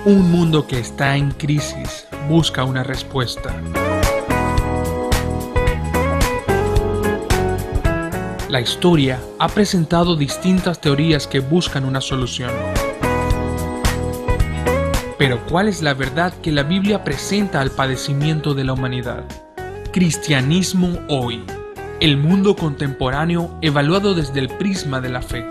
Un mundo que está en crisis busca una respuesta. La historia ha presentado distintas teorías que buscan una solución. Pero ¿cuál es la verdad que la Biblia presenta al padecimiento de la humanidad? Cristianismo hoy. El mundo contemporáneo evaluado desde el prisma de la fe.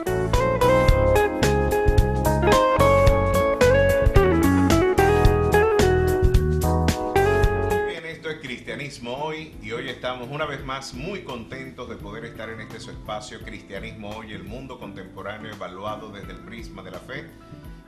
Cristianismo hoy, y hoy estamos una vez más muy contentos de poder estar en este su espacio Cristianismo hoy, el mundo contemporáneo evaluado desde el prisma de la fe.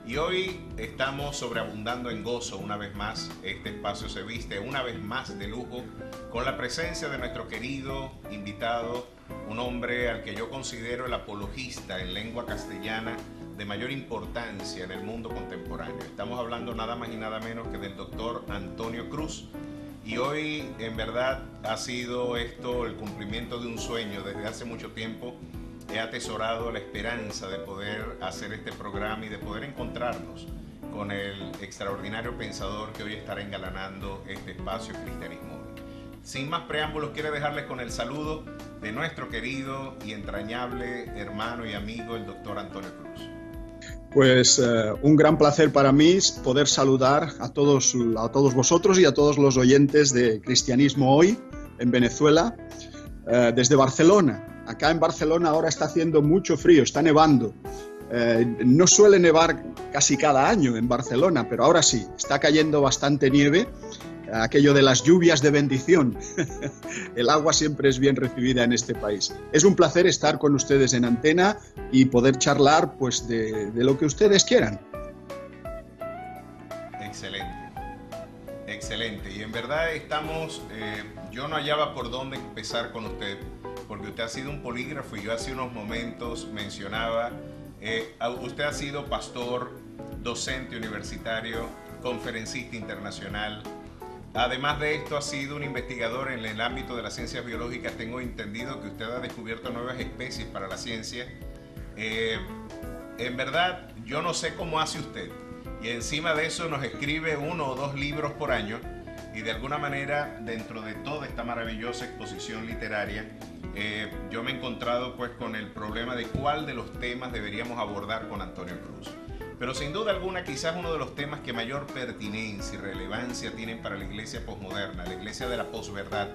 Y hoy estamos sobreabundando en gozo una vez más. Este espacio se viste una vez más de lujo con la presencia de nuestro querido invitado, un hombre al que yo considero el apologista en lengua castellana de mayor importancia en el mundo contemporáneo. Estamos hablando nada más y nada menos que del doctor Antonio Cruz. Y hoy, en verdad, ha sido esto el cumplimiento de un sueño. Desde hace mucho tiempo he atesorado la esperanza de poder hacer este programa y de poder encontrarnos con el extraordinario pensador que hoy estará engalanando este espacio Cristianismo Hoy. Sin más preámbulos, quiero dejarles con el saludo de nuestro querido y entrañable hermano y amigo, el doctor Antonio Cruz. Pues un gran placer para mí poder saludar a todos vosotros y a todos los oyentes de Cristianismo Hoy en Venezuela, desde Barcelona. Acá en Barcelona ahora está haciendo mucho frío, está nevando. No suele nevar casi cada año en Barcelona, pero ahora sí, está cayendo bastante nieve, aquello de las lluvias de bendición. El agua siempre es bien recibida en este país. Es un placer estar con ustedes en antena y poder charlar pues de lo que ustedes quieran. Excelente. Y en verdad yo no hallaba por dónde empezar con usted, porque usted ha sido un polígrafo y yo hace unos momentos mencionaba, usted ha sido pastor, docente universitario, conferencista internacional. Además de esto, ha sido un investigador en el ámbito de las ciencias biológicas. Tengo entendido que usted ha descubierto nuevas especies para la ciencia. En verdad, yo no sé cómo hace usted. Y encima de eso nos escribe 1 o 2 libros por año. Y de alguna manera, dentro de toda esta maravillosa exposición literaria, yo me he encontrado pues con el problema de cuál de los temas deberíamos abordar con Antonio Cruz. Pero sin duda alguna, quizás uno de los temas que mayor pertinencia y relevancia tienen para la iglesia posmoderna, la iglesia de la posverdad,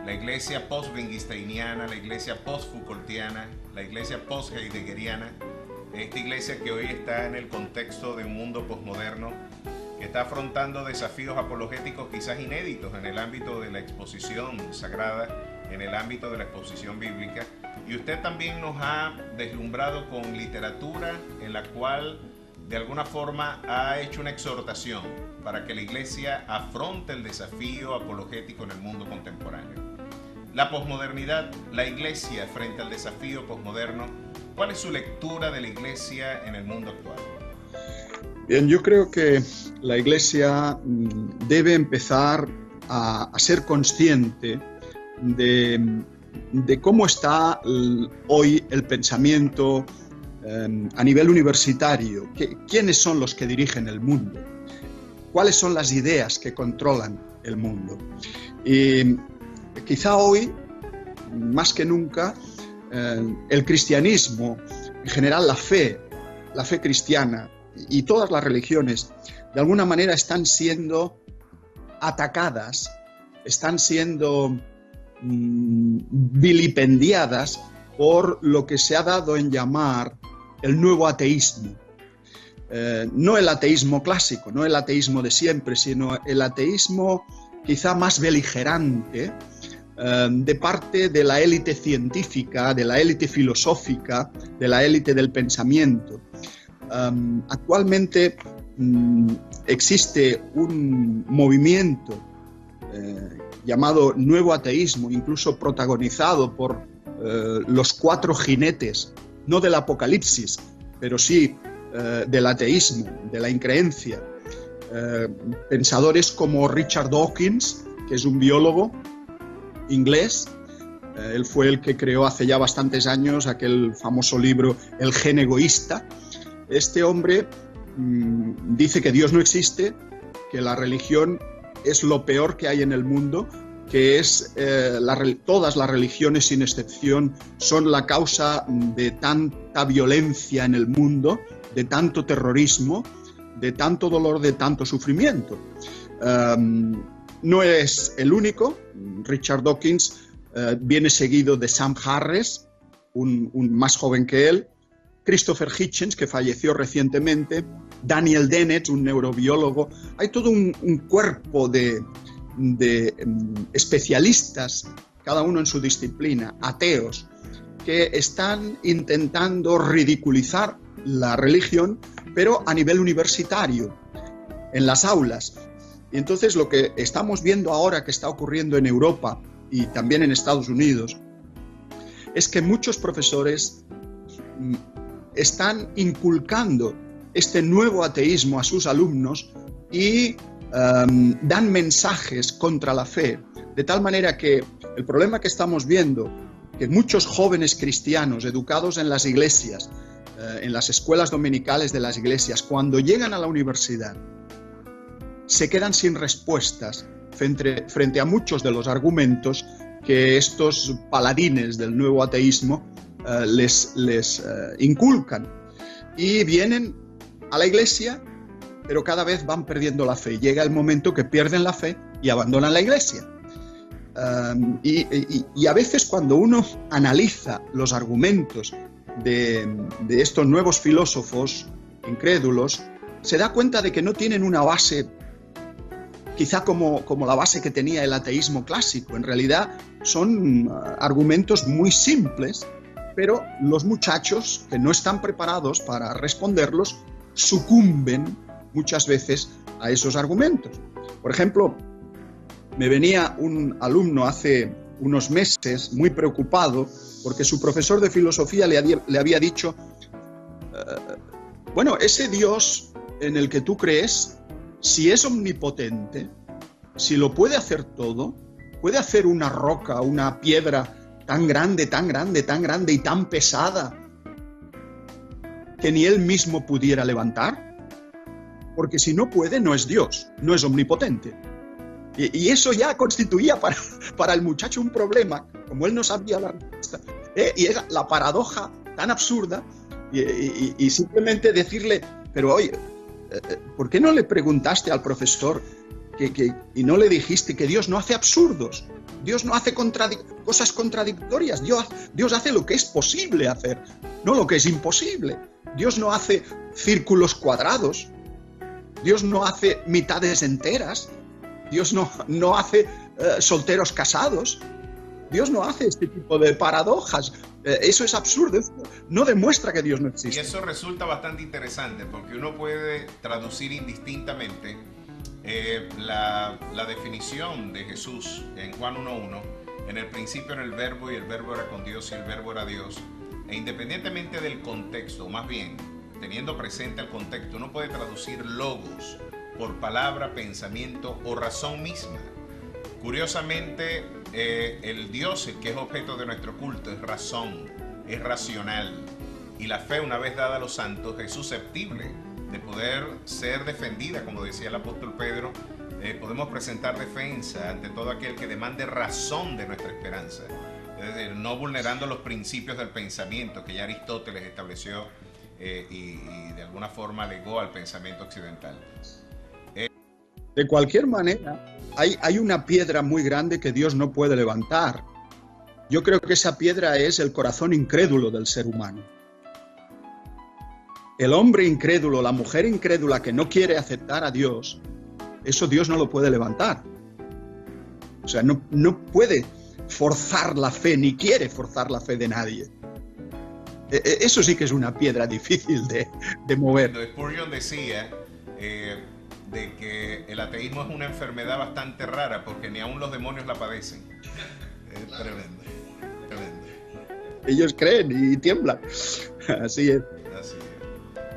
la iglesia post-wittgensteiniana, la iglesia post-Foucaultiana, la iglesia post-heideggeriana, esta iglesia que hoy está en el contexto de un mundo posmoderno, que está afrontando desafíos apologéticos quizás inéditos en el ámbito de la exposición sagrada, en el ámbito de la exposición bíblica. Y usted también nos ha deslumbrado con literatura en la cual de alguna forma ha hecho una exhortación para que la iglesia afronte el desafío apologético en el mundo contemporáneo. La posmodernidad, la iglesia frente al desafío posmoderno, ¿cuál es su lectura de la iglesia en el mundo actual? Bien, yo creo que la iglesia debe empezar a ser consciente de cómo está hoy el pensamiento a nivel universitario, quiénes son los que dirigen el mundo, cuáles son las ideas que controlan el mundo. Y quizá hoy, más que nunca, el cristianismo, en general la fe cristiana y todas las religiones, de alguna manera están siendo atacadas, están siendo vilipendiadas por lo que se ha dado en llamar el nuevo ateísmo. No el ateísmo clásico, no el ateísmo de siempre, sino el ateísmo quizá más beligerante de parte de la élite científica, de la élite filosófica, de la élite del pensamiento. Actualmente existe un movimiento llamado nuevo ateísmo, incluso protagonizado por los 4 jinetes, no del apocalipsis, pero sí del ateísmo, de la increencia. Pensadores como Richard Dawkins, que es un biólogo inglés, él fue el que creó hace ya bastantes años aquel famoso libro El gen egoísta. Este hombre dice que Dios no existe, que la religión es lo peor que hay en el mundo, que es todas las religiones sin excepción son la causa de tanta violencia en el mundo, de tanto terrorismo, de tanto dolor, de tanto sufrimiento. No es el único. Richard Dawkins viene seguido de Sam Harris, un más joven que él, Christopher Hitchens, que falleció recientemente, Daniel Dennett, un neurobiólogo. Hay todo un cuerpo de especialistas, cada uno en su disciplina, ateos, que están intentando ridiculizar la religión, pero a nivel universitario, en las aulas. Y entonces lo que estamos viendo ahora que está ocurriendo en Europa y también en Estados Unidos es que muchos profesores están inculcando este nuevo ateísmo a sus alumnos y dan mensajes contra la fe, de tal manera que el problema que estamos viendo, que muchos jóvenes cristianos educados en las iglesias, en las escuelas dominicales de las iglesias, cuando llegan a la universidad, se quedan sin respuestas frente a muchos de los argumentos que estos paladines del nuevo ateísmo les inculcan. Y vienen a la iglesia, pero cada vez van perdiendo la fe. Llega el momento que pierden la fe y abandonan la iglesia. Y a veces cuando uno analiza los argumentos de estos nuevos filósofos incrédulos, se da cuenta de que no tienen una base quizá como la base que tenía el ateísmo clásico. En realidad son argumentos muy simples, pero los muchachos que no están preparados para responderlos sucumben muchas veces a esos argumentos. Por ejemplo, me venía un alumno hace unos meses muy preocupado porque su profesor de filosofía le había dicho, bueno, ese Dios en el que tú crees, si es omnipotente, si lo puede hacer todo, puede hacer una roca, una piedra tan grande, tan grande, tan grande y tan pesada que ni él mismo pudiera levantar, porque si no puede, no es Dios, no es omnipotente. Y eso ya constituía para el muchacho un problema, como él no sabía la respuesta. Y era la paradoja tan absurda, y simplemente decirle, pero oye, ¿por qué no le preguntaste al profesor y no le dijiste que Dios no hace absurdos? Dios no hace cosas contradictorias. Dios hace lo que es posible hacer, no lo que es imposible. Dios no hace círculos cuadrados. Dios no hace mitades enteras. Dios no hace solteros casados. Dios no hace este tipo de paradojas. Eso es absurdo. Eso no demuestra que Dios no existe. Y eso resulta bastante interesante porque uno puede traducir indistintamente la definición de Jesús en Juan 1.1. En el principio era el verbo y el verbo era con Dios y el verbo era Dios. E independientemente del contexto, más bien teniendo presente el contexto, uno puede traducir logos por palabra, pensamiento o razón misma. Curiosamente, el Dios, el que es objeto de nuestro culto, es razón, es racional. Y la fe, una vez dada a los santos, es susceptible de poder ser defendida, como decía el apóstol Pedro. Podemos presentar defensa ante todo aquel que demande razón de nuestra esperanza. Es decir, no vulnerando los principios del pensamiento que ya Aristóteles estableció y de alguna forma legó al pensamiento occidental. De cualquier manera, hay una piedra muy grande que Dios no puede levantar. Yo creo que esa piedra es el corazón incrédulo del ser humano. El hombre incrédulo, la mujer incrédula que no quiere aceptar a Dios, eso Dios no lo puede levantar. O sea, no puede forzar la fe, ni quiere forzar la fe de nadie. Eso sí que es una piedra difícil de mover. Spurgeon decía de que el ateísmo es una enfermedad bastante rara porque ni aun los demonios la padecen. Es tremendo, tremendo. Ellos creen y tiemblan. Así es. Así es.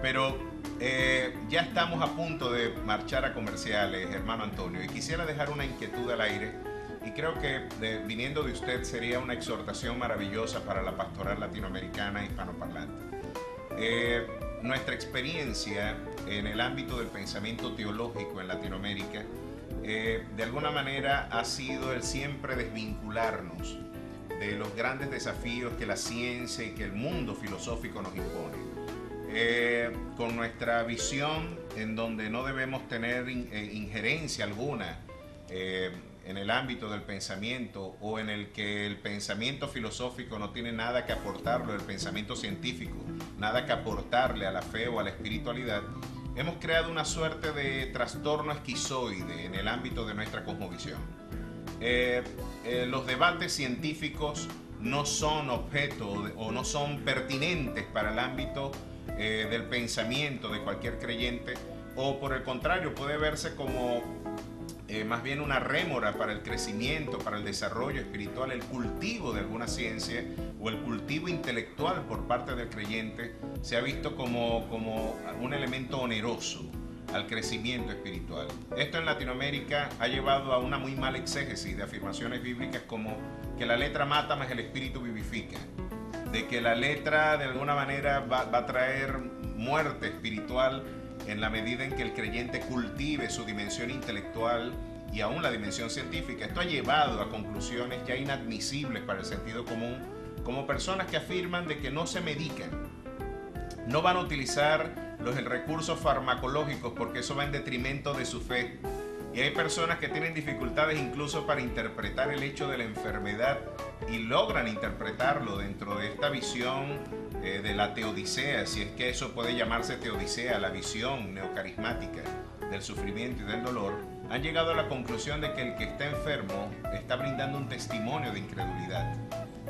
Pero ya estamos a punto de marchar a comerciales, hermano Antonio, y quisiera dejar una inquietud al aire, y creo que viniendo de usted sería una exhortación maravillosa para la pastoral latinoamericana hispanoparlante. nuestra experiencia en el ámbito del pensamiento teológico en Latinoamérica de alguna manera ha sido el siempre desvincularnos de los grandes desafíos que la ciencia y que el mundo filosófico nos impone. Con nuestra visión en donde no debemos tener injerencia alguna en el ámbito del pensamiento, o en el que el pensamiento filosófico no tiene nada que aportarle al pensamiento científico, nada que aportarle a la fe o a la espiritualidad, hemos creado una suerte de trastorno esquizoide en el ámbito de nuestra cosmovisión. Los debates científicos no son objeto o no son pertinentes para el ámbito del pensamiento de cualquier creyente, o por el contrario puede verse como más bien una rémora para el crecimiento, para el desarrollo espiritual. El cultivo de alguna ciencia o el cultivo intelectual por parte del creyente se ha visto como un elemento oneroso al crecimiento espiritual. Esto en Latinoamérica ha llevado a una muy mala exégesis de afirmaciones bíblicas como que la letra mata más el espíritu vivifica, de que la letra de alguna manera va a traer muerte espiritual en la medida en que el creyente cultive su dimensión intelectual y aún la dimensión científica. Esto ha llevado a conclusiones ya inadmisibles para el sentido común, como personas que afirman de que no se medican, no van a utilizar los recursos farmacológicos porque eso va en detrimento de su fe. Y hay personas que tienen dificultades incluso para interpretar el hecho de la enfermedad y logran interpretarlo dentro de esta visión de la teodicea, si es que eso puede llamarse teodicea, la visión neocarismática del sufrimiento y del dolor. Han llegado a la conclusión de que el que está enfermo está brindando un testimonio de incredulidad.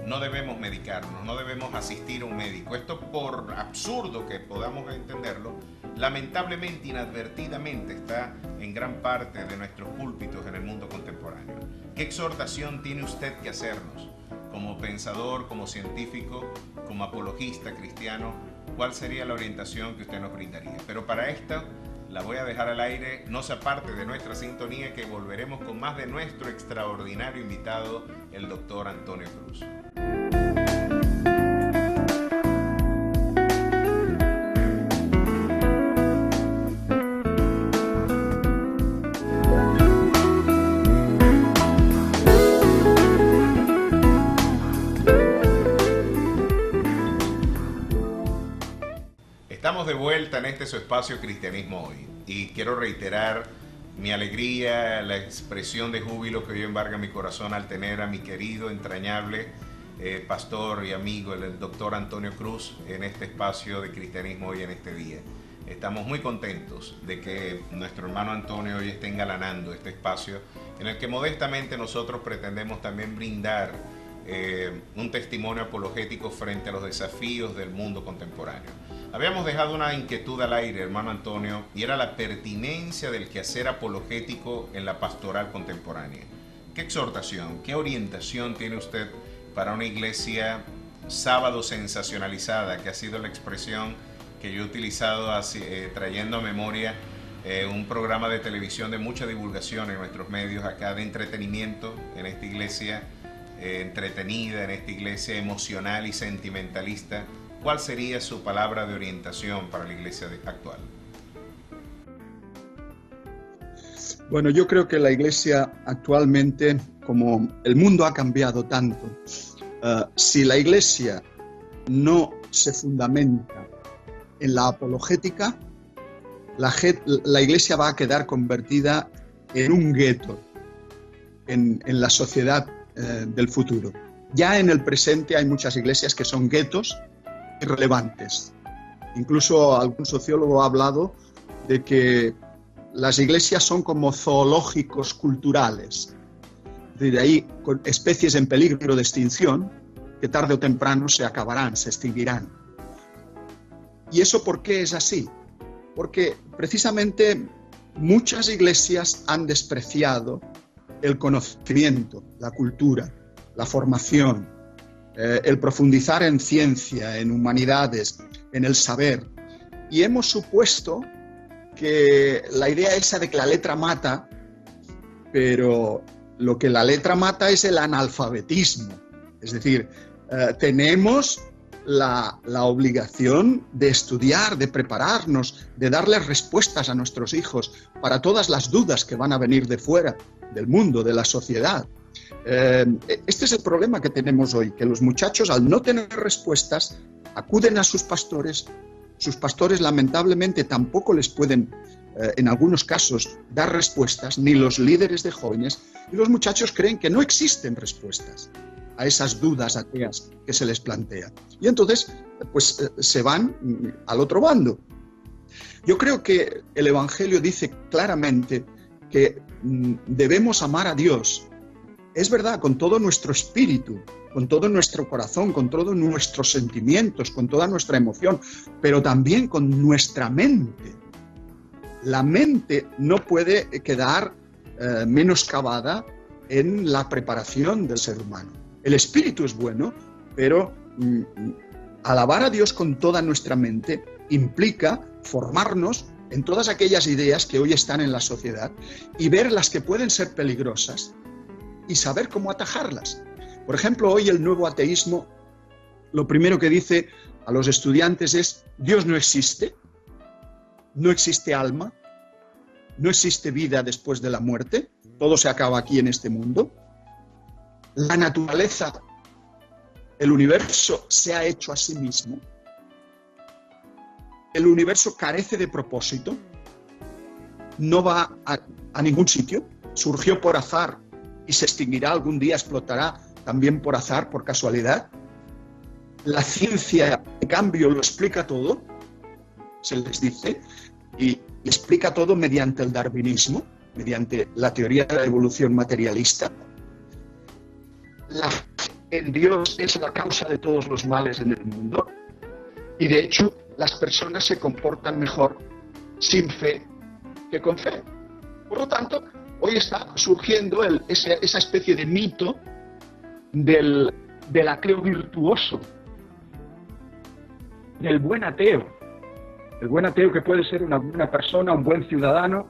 No debemos medicarnos, no debemos asistir a un médico. Esto, por absurdo que podamos entenderlo, lamentablemente, inadvertidamente está en gran parte de nuestros púlpitos en el mundo contemporáneo. ¿Qué exhortación tiene usted que hacernos? Como pensador, como científico, como apologista cristiano, ¿cuál sería la orientación que usted nos brindaría? Pero para esto la voy a dejar al aire, no se aparte de nuestra sintonía, que volveremos con más de nuestro extraordinario invitado, el doctor Antonio Cruz. Estamos de vuelta en este su espacio Cristianismo Hoy, y quiero reiterar mi alegría, la expresión de júbilo que hoy embarga mi corazón al tener a mi querido, entrañable pastor y amigo, el doctor Antonio Cruz, en este espacio de Cristianismo Hoy en este día. Estamos muy contentos de que nuestro hermano Antonio hoy esté engalanando este espacio en el que modestamente nosotros pretendemos también brindar un testimonio apologético frente a los desafíos del mundo contemporáneo. Habíamos dejado una inquietud al aire, hermano Antonio, y era la pertinencia del quehacer apologético en la pastoral contemporánea. ¿Qué exhortación, qué orientación tiene usted para una iglesia sábado sensacionalizada, que ha sido la expresión que yo he utilizado trayendo a memoria un programa de televisión de mucha divulgación en nuestros medios acá, de entretenimiento en esta iglesia entretenida, en esta iglesia emocional y sentimentalista? ¿Cuál sería su palabra de orientación para la iglesia actual? Bueno, yo creo que la iglesia actualmente, como el mundo ha cambiado tanto, si la iglesia no se fundamenta en la apologética, la iglesia va a quedar convertida en un gueto en la sociedad del futuro. Ya en el presente hay muchas iglesias que son guetos irrelevantes. Incluso algún sociólogo ha hablado de que las iglesias son como zoológicos culturales. De ahí, con especies en peligro de extinción, que tarde o temprano se acabarán, se extinguirán. ¿Y eso por qué es así? Porque precisamente muchas iglesias han despreciado el conocimiento, la cultura, la formación, el profundizar en ciencia, en humanidades, en el saber. Y hemos supuesto que la idea esa de que la letra mata, pero lo que la letra mata es el analfabetismo. Es decir, tenemos la obligación de estudiar, de prepararnos, de darles respuestas a nuestros hijos para todas las dudas que van a venir de fuera, del mundo, de la sociedad. Este es el problema que tenemos hoy, que los muchachos, al no tener respuestas, acuden a sus pastores lamentablemente tampoco les pueden, en algunos casos, dar respuestas, ni los líderes de jóvenes, y los muchachos creen que no existen respuestas a esas dudas ateas que se les plantean. Y entonces, pues se van al otro bando. Yo creo que el Evangelio dice claramente que debemos amar a Dios. Es verdad, con todo nuestro espíritu, con todo nuestro corazón, con todos nuestros sentimientos, con toda nuestra emoción, pero también con nuestra mente. La mente no puede quedar menoscabada en la preparación del ser humano. El espíritu es bueno, pero alabar a Dios con toda nuestra mente implica formarnos en todas aquellas ideas que hoy están en la sociedad y ver las que pueden ser peligrosas y saber cómo atajarlas. Por ejemplo, hoy el nuevo ateísmo lo primero que dice a los estudiantes es: Dios no existe, no existe alma, no existe vida después de la muerte, todo se acaba aquí en este mundo. La naturaleza, el universo se ha hecho a sí mismo. El universo carece de propósito, no va a ningún sitio, surgió por azar y se extinguirá algún día, explotará también por azar, por casualidad. La ciencia, en cambio, lo explica todo, se les dice, y explica todo mediante el darwinismo, mediante la teoría de la evolución materialista. La fe en Dios es la causa de todos los males en el mundo, y de hecho las personas se comportan mejor sin fe que con fe. Por lo tanto, hoy está surgiendo esa especie de mito del ateo virtuoso, del buen ateo. El buen ateo que puede ser una buena persona, un buen ciudadano,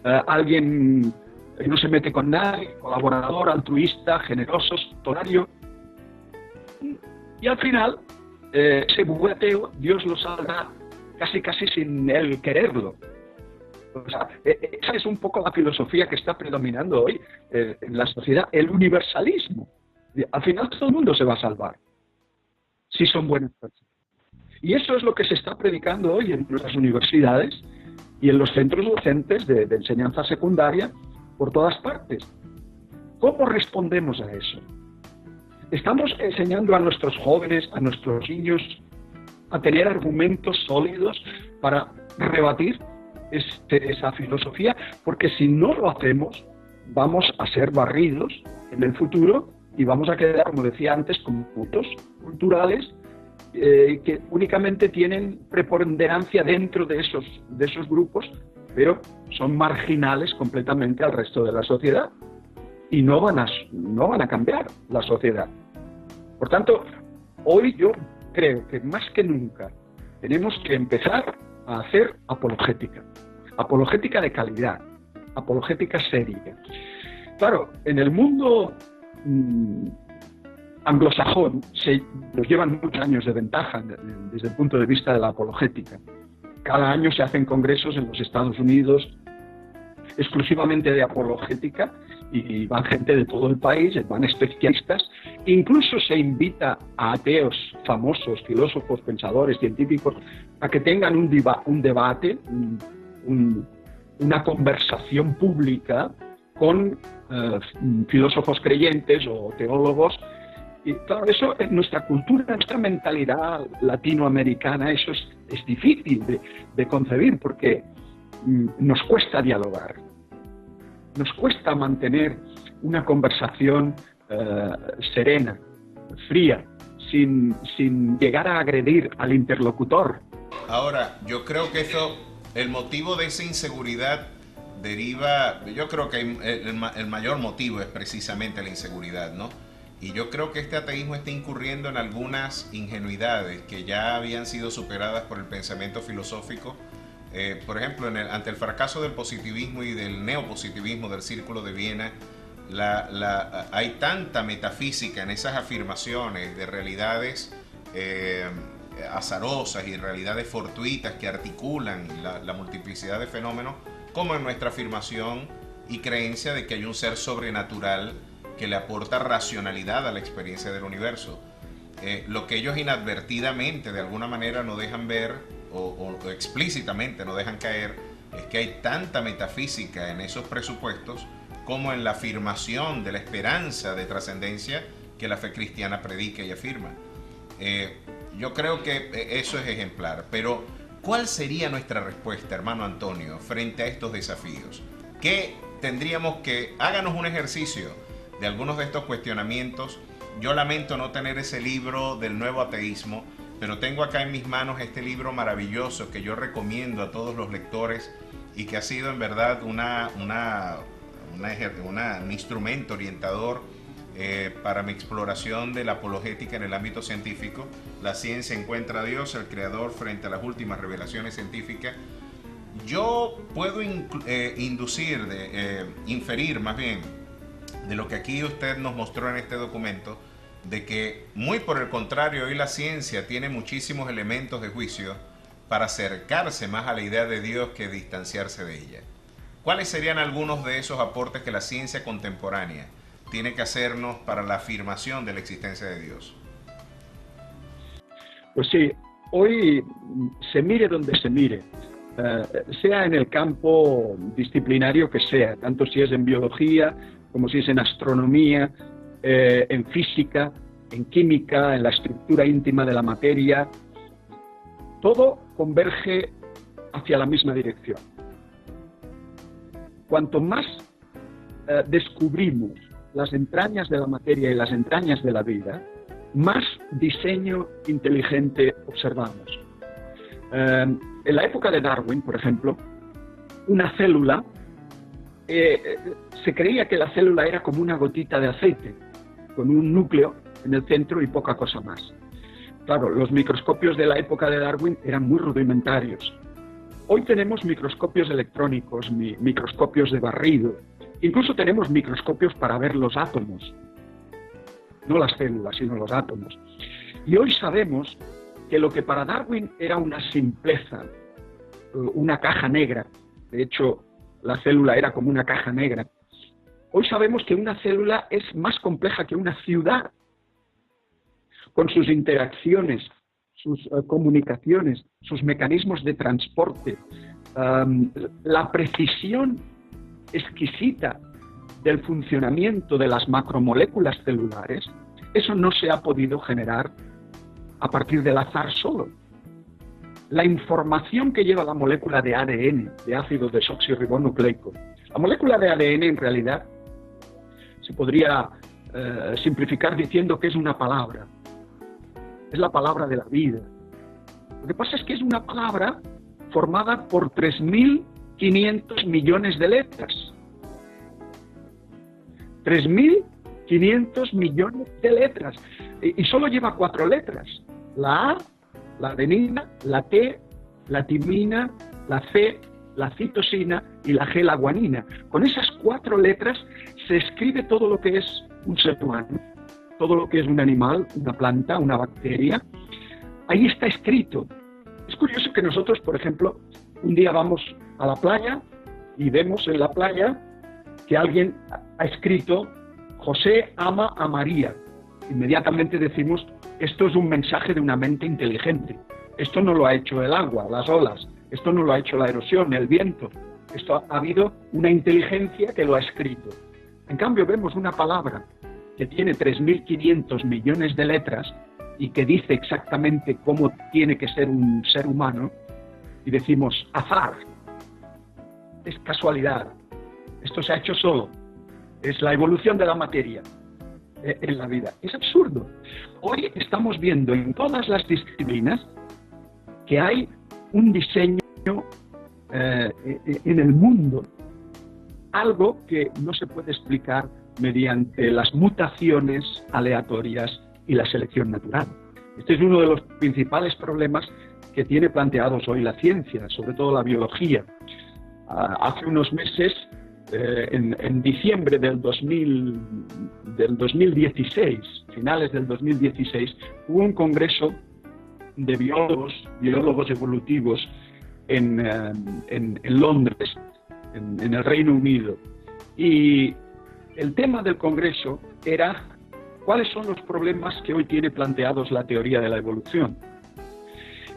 alguien que no se mete con nadie, colaborador, altruista, generoso, solidario. Y al final, ese buen ateo, Dios lo salva casi sin él quererlo. O sea, esa es un poco la filosofía que está predominando hoy en la sociedad, el universalismo. Al final todo el mundo se va a salvar, si son buenas personas. Y eso es lo que se está predicando hoy en nuestras universidades y en los centros docentes de enseñanza secundaria por todas partes. ¿Cómo respondemos a eso? ¿Estamos enseñando a nuestros jóvenes, a nuestros niños, a tener argumentos sólidos para rebatir esa filosofía? Porque si no lo hacemos, vamos a ser barridos en el futuro y vamos a quedar, como decía antes, con puntos culturales que únicamente tienen preponderancia dentro de esos grupos, pero son marginales completamente al resto de la sociedad y no van a cambiar la sociedad. Por tanto, hoy yo creo que más que nunca tenemos que empezar a hacer apologética de calidad, apologética seria. Claro, en el mundo anglosajón nos llevan muchos años de ventaja desde el punto de vista de la apologética. Cada año se hacen congresos en los Estados Unidos exclusivamente de apologética y van gente de todo el país, van especialistas, incluso se invita a ateos famosos, filósofos, pensadores, científicos, a que tengan un debate, una conversación pública con filósofos creyentes o teólogos. Y claro, eso en nuestra cultura, en nuestra mentalidad latinoamericana, eso es difícil de concebir porque nos cuesta dialogar, nos cuesta mantener una conversación serena, fría, sin llegar a agredir al interlocutor. Ahora, yo creo que el motivo de esa inseguridad deriva, yo creo que el mayor motivo es precisamente la inseguridad, ¿no? Y yo creo que este ateísmo está incurriendo en algunas ingenuidades que ya habían sido superadas por el pensamiento filosófico. Por ejemplo, ante el fracaso del positivismo y del neopositivismo del Círculo de Viena, hay tanta metafísica en esas afirmaciones de realidades azarosas y realidades fortuitas que articulan la multiplicidad de fenómenos, como en nuestra afirmación y creencia de que hay un ser sobrenatural que le aporta racionalidad a la experiencia del universo. Lo que ellos inadvertidamente de alguna manera no dejan ver o explícitamente no dejan caer es que hay tanta metafísica en esos presupuestos como en la afirmación de la esperanza de trascendencia que la fe cristiana predica y afirma. Yo creo que eso es ejemplar, pero ¿cuál sería nuestra respuesta, hermano Antonio, frente a estos desafíos? ¿Qué tendríamos que... Háganos un ejercicio de algunos de estos cuestionamientos. Yo lamento no tener ese libro del nuevo ateísmo, pero tengo acá en mis manos este libro maravilloso que yo recomiendo a todos los lectores y que ha sido en verdad un instrumento orientador para mi exploración de la apologética en el ámbito científico. La ciencia encuentra a Dios, el creador, frente a las últimas revelaciones científicas. Yo puedo inferir más bien de lo que aquí usted nos mostró en este documento, de que muy por el contrario, hoy la ciencia tiene muchísimos elementos de juicio para acercarse más a la idea de Dios que distanciarse de ella. ¿Cuáles serían algunos de esos aportes que la ciencia contemporánea tiene que hacernos para la afirmación de la existencia de Dios? Pues sí, hoy se mire donde se mire, sea en el campo disciplinario que sea, tanto si es en biología, como si es en astronomía, en física, en química, en la estructura íntima de la materia, todo converge hacia la misma dirección. Cuanto más descubrimos las entrañas de la materia y las entrañas de la vida, más diseño inteligente observamos. En la época de Darwin, por ejemplo, una célula, se creía que la célula era como una gotita de aceite, con un núcleo en el centro y poca cosa más. Claro, los microscopios de la época de Darwin eran muy rudimentarios. Hoy tenemos microscopios electrónicos, microscopios de barrido, incluso tenemos microscopios para ver los átomos, no las células, sino los átomos. Y hoy sabemos que lo que para Darwin era una simpleza, una caja negra, de hecho la célula era como una caja negra, hoy sabemos que una célula es más compleja que una ciudad, con sus interacciones, sus comunicaciones, sus mecanismos de transporte, la precisión exquisita del funcionamiento de las macromoléculas celulares. Eso no se ha podido generar a partir del azar solo. La información que lleva la molécula de ADN, de ácido desoxirribonucleico, la molécula de ADN en realidad se podría simplificar diciendo que es una palabra. Es la palabra de la vida. Lo que pasa es que es una palabra formada por 3.500 millones de letras. 3.500 millones de letras. Y solo lleva 4 letras. La A, la adenina, la T, la timina, la C, la citosina y la G, la guanina. Con esas 4 letras se escribe todo lo que es un ser humano, todo lo que es un animal, una planta, una bacteria. Ahí está escrito. Es curioso que nosotros, por ejemplo, un día vamos a la playa y vemos en la playa que alguien ha escrito José ama a María. Inmediatamente decimos, esto es un mensaje de una mente inteligente. Esto no lo ha hecho el agua, las olas. Esto no lo ha hecho la erosión, el viento. Esto ha habido una inteligencia que lo ha escrito. En cambio, vemos una palabra que tiene 3.500 millones de letras y que dice exactamente cómo tiene que ser un ser humano, y decimos azar, es casualidad, esto se ha hecho solo, es la evolución de la materia en la vida. Es absurdo. Hoy estamos viendo en todas las disciplinas que hay un diseño en el mundo, algo que no se puede explicar mediante las mutaciones aleatorias y la selección natural. Este es uno de los principales problemas que tiene planteados hoy la ciencia, sobre todo la biología. Hace unos meses en diciembre del 2016, finales del 2016, hubo un congreso de biólogos evolutivos en Londres, en el Reino Unido. Y el tema del congreso era cuáles son los problemas que hoy tiene planteados la teoría de la evolución.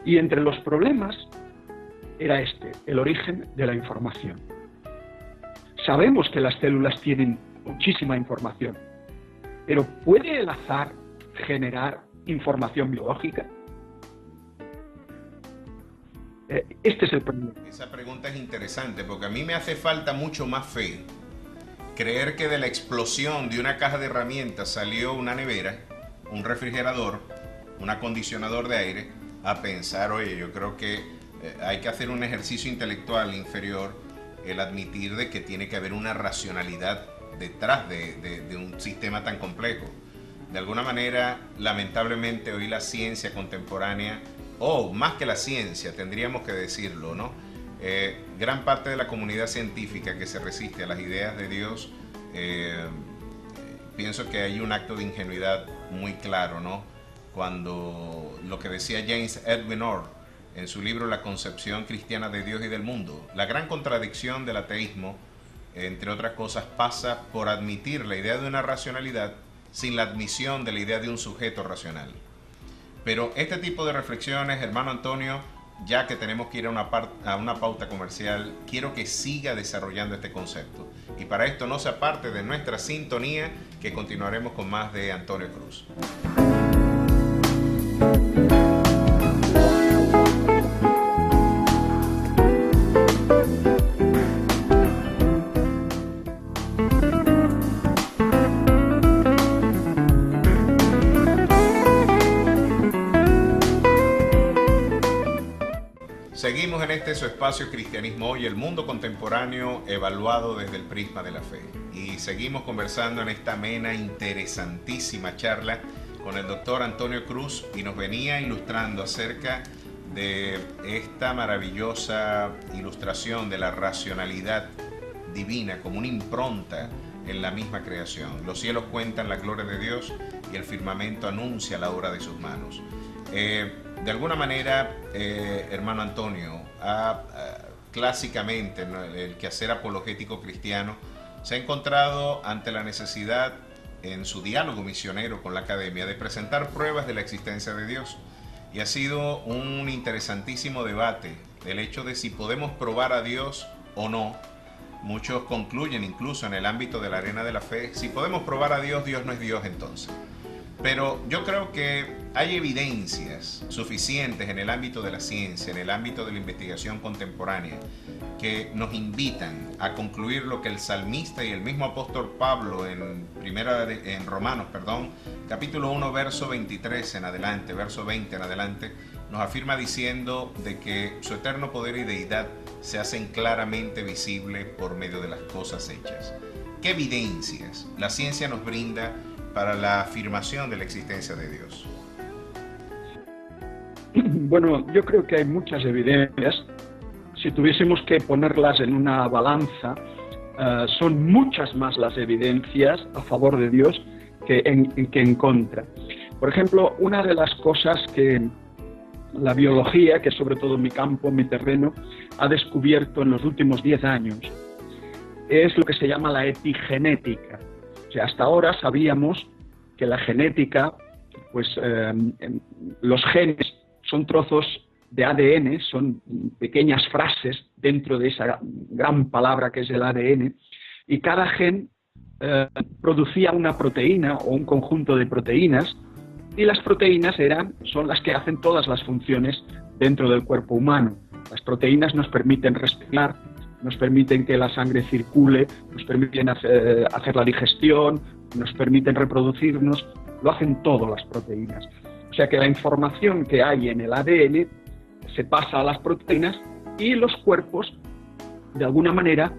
Y entre los problemas era el origen de la información. Sabemos que las células tienen muchísima información, pero ¿puede el azar generar información biológica? Este es el problema. Esa pregunta es interesante porque a mí me hace falta mucho más fe. Creer que de la explosión de una caja de herramientas salió una nevera, un refrigerador, un acondicionador de aire, a pensar, oye, yo creo que hay que hacer un ejercicio intelectual inferior, el admitir de que tiene que haber una racionalidad detrás de un sistema tan complejo. De alguna manera, lamentablemente, hoy la ciencia contemporánea, o más que la ciencia, tendríamos que decirlo, ¿no? Gran parte de la comunidad científica que se resiste a las ideas de Dios, pienso que hay un acto de ingenuidad muy claro, ¿no? Cuando lo que decía James Edwin Orr en su libro La concepción cristiana de Dios y del mundo, la gran contradicción del ateísmo, entre otras cosas, pasa por admitir la idea de una racionalidad sin la admisión de la idea de un sujeto racional. Pero este tipo de reflexiones, hermano Antonio, ya que tenemos que ir a una pauta comercial, quiero que siga desarrollando este concepto. Y para esto no se aparte de nuestra sintonía, que continuaremos con más de Antonio Cruz. Seguimos en este su espacio Cristianismo Hoy, el mundo contemporáneo evaluado desde el prisma de la fe. Y seguimos conversando en esta amena, interesantísima charla con el doctor Antonio Cruz, y nos venía ilustrando acerca de esta maravillosa ilustración de la racionalidad divina como una impronta en la misma creación. Los cielos cuentan la gloria de Dios y el firmamento anuncia la obra de sus manos. De alguna manera, hermano Antonio, clásicamente el quehacer apologético cristiano se ha encontrado ante la necesidad, en su diálogo misionero con la academia, de presentar pruebas de la existencia de Dios. Y ha sido un interesantísimo debate el hecho de si podemos probar a Dios o no. Muchos concluyen, incluso en el ámbito de la arena de la fe, si podemos probar a Dios, Dios no es Dios entonces. Pero yo creo que hay evidencias suficientes en el ámbito de la ciencia, en el ámbito de la investigación contemporánea, que nos invitan a concluir lo que el salmista y el mismo apóstol Pablo en Romanos, capítulo 1, verso 23 en adelante, verso 20 en adelante, nos afirma diciendo de que su eterno poder y deidad se hacen claramente visibles por medio de las cosas hechas. ¿Qué evidencias la ciencia nos brinda para la afirmación de la existencia de Dios? Bueno, yo creo que hay muchas evidencias. Si tuviésemos que ponerlas en una balanza, son muchas más las evidencias a favor de Dios que en contra. Por ejemplo, una de las cosas que la biología, que es sobre todo mi campo, mi terreno, ha descubierto en los últimos 10 años, es lo que se llama la epigenética. O sea, hasta ahora sabíamos que la genética, pues los genes son trozos de ADN, son pequeñas frases dentro de esa gran palabra que es el ADN, y cada gen producía una proteína o un conjunto de proteínas, y las proteínas son las que hacen todas las funciones dentro del cuerpo humano. Las proteínas nos permiten respirar, nos permiten que la sangre circule, nos permiten hacer la digestión, nos permiten reproducirnos, lo hacen todo las proteínas. O sea que la información que hay en el ADN se pasa a las proteínas, y los cuerpos, de alguna manera,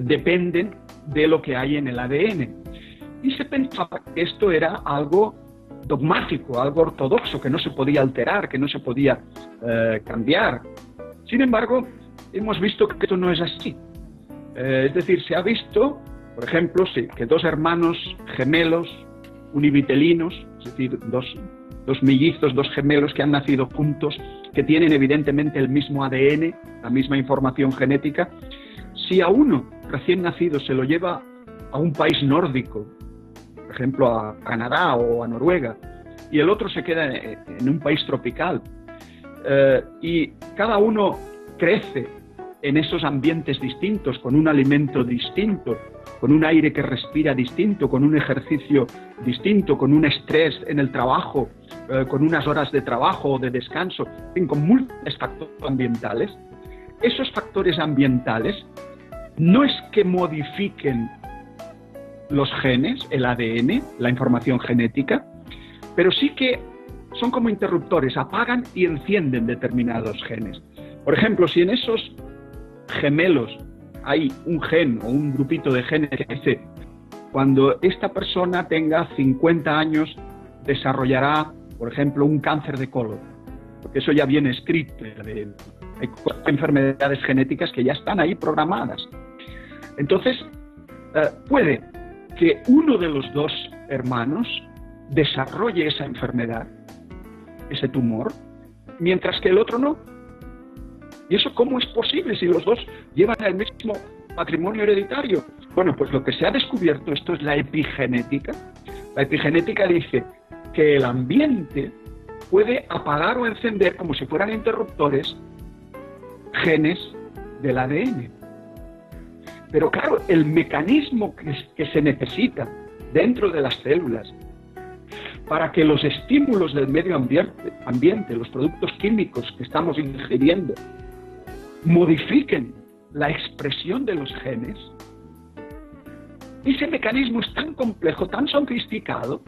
dependen de lo que hay en el ADN. Y se pensaba que esto era algo dogmático, algo ortodoxo, que no se podía alterar, que no se podía cambiar. Sin embargo, hemos visto que esto no es así. Es decir, se ha visto, por ejemplo, que dos hermanos gemelos univitelinos, es decir, dos mellizos, dos gemelos que han nacido juntos, que tienen evidentemente el mismo ADN, la misma información genética, si a uno recién nacido se lo lleva a un país nórdico, por ejemplo a Canadá o a Noruega, y el otro se queda en un país tropical, y cada uno crece en esos ambientes distintos, con un alimento distinto, con un aire que respira distinto, con un ejercicio distinto, con un estrés en el trabajo, con unas horas de trabajo o de descanso, con múltiples factores ambientales. Esos factores ambientales no es que modifiquen los genes, el ADN, la información genética, pero sí que son como interruptores, apagan y encienden determinados genes. Por ejemplo, si en esos gemelos hay un gen o un grupito de genes que dice, cuando esta persona tenga 50 años desarrollará, por ejemplo, un cáncer de colon, porque eso ya viene escrito. Hay enfermedades genéticas que ya están ahí programadas. Entonces, puede que uno de los dos hermanos desarrolle esa enfermedad, ese tumor, mientras que el otro no. ¿Y eso cómo es posible si los dos llevan el mismo patrimonio hereditario? Bueno, pues lo que se ha descubierto, esto es la epigenética. La epigenética dice que el ambiente puede apagar o encender, como si fueran interruptores, genes del ADN. Pero claro, el mecanismo que se necesita dentro de las células para que los estímulos del medio ambiente, los productos químicos que estamos ingiriendo, modifiquen la expresión de los genes, ese mecanismo es tan complejo, tan sofisticado,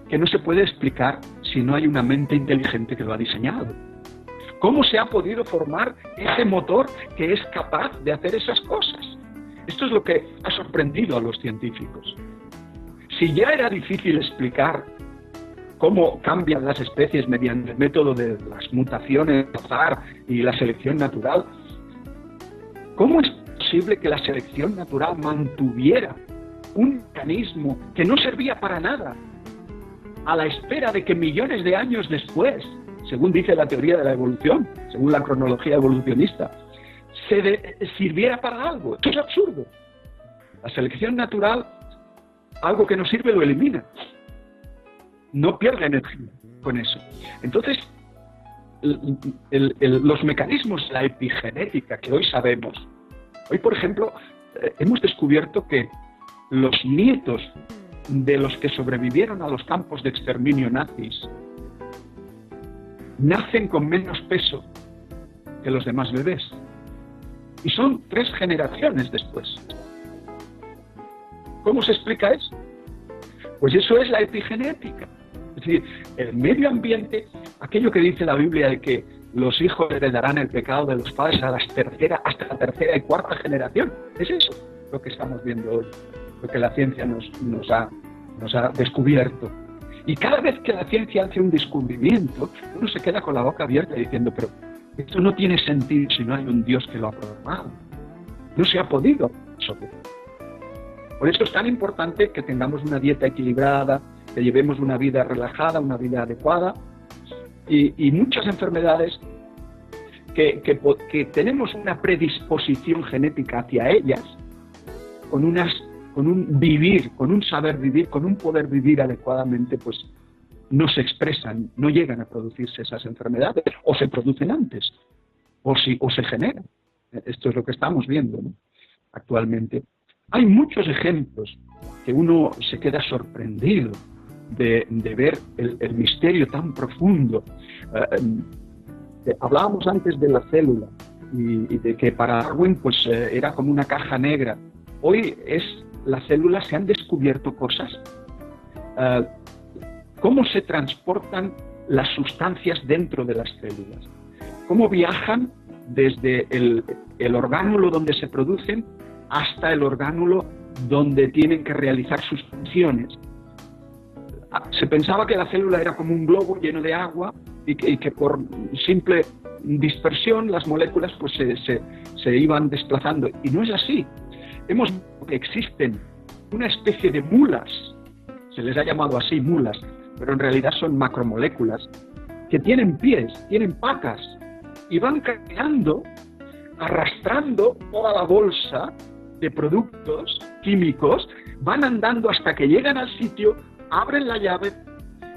que no se puede explicar si no hay una mente inteligente que lo ha diseñado. ¿Cómo se ha podido formar ese motor que es capaz de hacer esas cosas? Esto es lo que ha sorprendido a los científicos. Si ya era difícil explicar cómo cambian las especies mediante el método de las mutaciones, el azar y la selección natural, ¿cómo es posible que la selección natural mantuviera un mecanismo que no servía para nada, a la espera de que millones de años después, según dice la teoría de la evolución, según la cronología evolucionista, sirviera para algo? Esto es absurdo. La selección natural, algo que no sirve lo elimina. No pierde energía con eso. Entonces, los mecanismos de la epigenética que hoy sabemos, hoy por ejemplo, hemos descubierto que los nietos de los que sobrevivieron a los campos de exterminio nazis nacen con menos peso que los demás bebés. Y son 3 generaciones después. ¿Cómo se explica eso? Pues eso es la epigenética. Es decir, el medio ambiente, aquello que dice la Biblia de que los hijos heredarán el pecado de los padres hasta la tercera y cuarta generación. Es eso lo que estamos viendo hoy, lo que la ciencia nos ha descubierto. Y cada vez que la ciencia hace un descubrimiento, uno se queda con la boca abierta diciendo, pero esto no tiene sentido si no hay un Dios que lo ha programado. No se ha podido resolver. Por eso es tan importante que tengamos una dieta equilibrada, que llevemos una vida relajada, una vida adecuada, y muchas enfermedades que tenemos una predisposición genética hacia ellas, con un vivir, con un saber vivir, con un poder vivir adecuadamente, pues no se expresan, no llegan a producirse esas enfermedades, o se producen antes, o se generan. Esto es lo que estamos viendo, ¿no? Actualmente. Hay muchos ejemplos que uno se queda sorprendido de ver el misterio tan profundo. Hablábamos antes de la célula y de que para Darwin pues, era como una caja negra. Hoy las células se han descubierto cosas. Cómo se transportan las sustancias dentro de las células. Cómo viajan desde el orgánulo donde se producen hasta el orgánulo donde tienen que realizar sus funciones. Se pensaba que la célula era como un globo lleno de agua y que por simple dispersión las moléculas pues se iban desplazando. Y no es así. Hemos visto que existen una especie de mulas, se les ha llamado así mulas, pero en realidad son macromoléculas, que tienen pies, tienen patas, y van caminando, arrastrando toda la bolsa de productos químicos, van andando hasta que llegan al sitio, abren la llave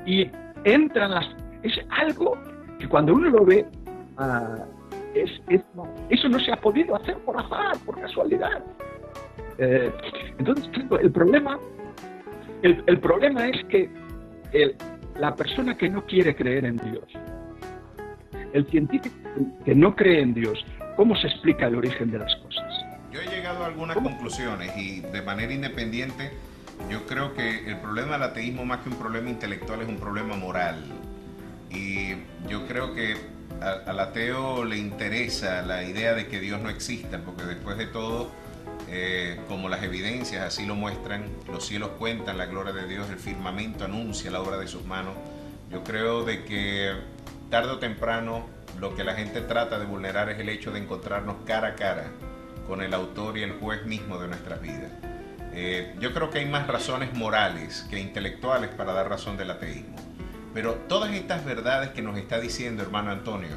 y entran las... Es algo que cuando uno lo ve, eso no se ha podido hacer por azar, por casualidad. Entonces, el problema es que la persona que no quiere creer en Dios, el científico que no cree en Dios, ¿cómo se explica el origen de las cosas? Yo he llegado a algunas conclusiones y de manera independiente yo creo que el problema del ateísmo, más que un problema intelectual, es un problema moral. Y yo creo que al ateo le interesa la idea de que Dios no exista, porque después de todo, como las evidencias así lo muestran, los cielos cuentan la gloria de Dios, el firmamento anuncia la obra de sus manos. Yo creo de que tarde o temprano lo que la gente trata de vulnerar es el hecho de encontrarnos cara a cara con el autor y el juez mismo de nuestras vidas. Yo creo que hay más razones morales que intelectuales para dar razón del ateísmo. Pero todas estas verdades que nos está diciendo hermano Antonio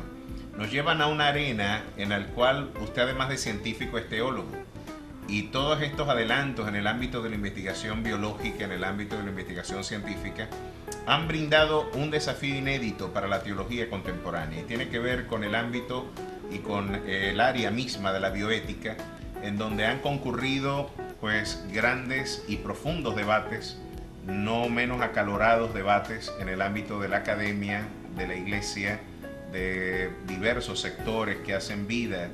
nos llevan a una arena en la cual usted, además de científico, es teólogo. Y todos estos adelantos en el ámbito de la investigación biológica, en el ámbito de la investigación científica, han brindado un desafío inédito para la teología contemporánea. Y tiene que ver con el ámbito y con el área misma de la bioética, en donde han concurrido pues grandes y profundos debates, no menos acalorados debates en el ámbito de la academia, de la iglesia, de diversos sectores que hacen vida